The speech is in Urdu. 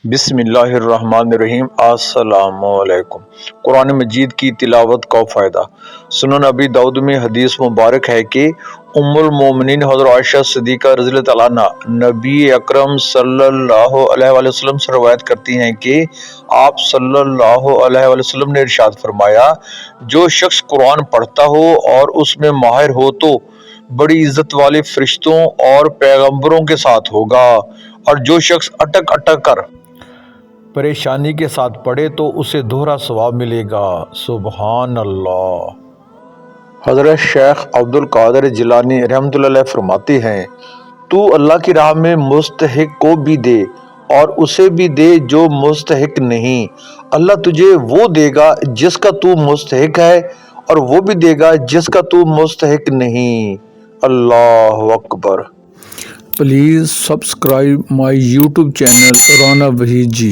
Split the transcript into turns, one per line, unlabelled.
بسم اللہ الرحمن الرحیم۔ السلام علیکم۔ قرآن مجید کی تلاوت کا فائدہ۔ سنن ابی داؤد میں حدیث مبارک ہے کہ ام المومنین حضرت عائشہ صدیقہ رضی اللہ تعالیٰ عنہ نبی اکرم صلی اللہ علیہ وآلہ وسلم سے روایت کرتی ہیں کہ آپ صلی اللہ علیہ وآلہ وسلم نے ارشاد فرمایا، جو شخص قرآن پڑھتا ہو اور اس میں ماہر ہو تو بڑی عزت والے فرشتوں اور پیغمبروں کے ساتھ ہوگا، اور جو شخص اٹک اٹک کر پریشانی کے ساتھ پڑھے تو اسے دوہرا ثواب ملے گا۔ سبحان اللہ۔ حضرت شیخ عبد القادر جیلانی رحمۃ اللہ علیہ فرماتے ہیں، تو اللہ کی راہ میں مستحق کو بھی دے اور اسے بھی دے جو مستحق نہیں، اللہ تجھے وہ دے گا جس کا تو مستحق ہے اور وہ بھی دے گا جس کا تو مستحق نہیں۔ اللہ اکبر۔
Please subscribe my YouTube channel Rana Vahid ji.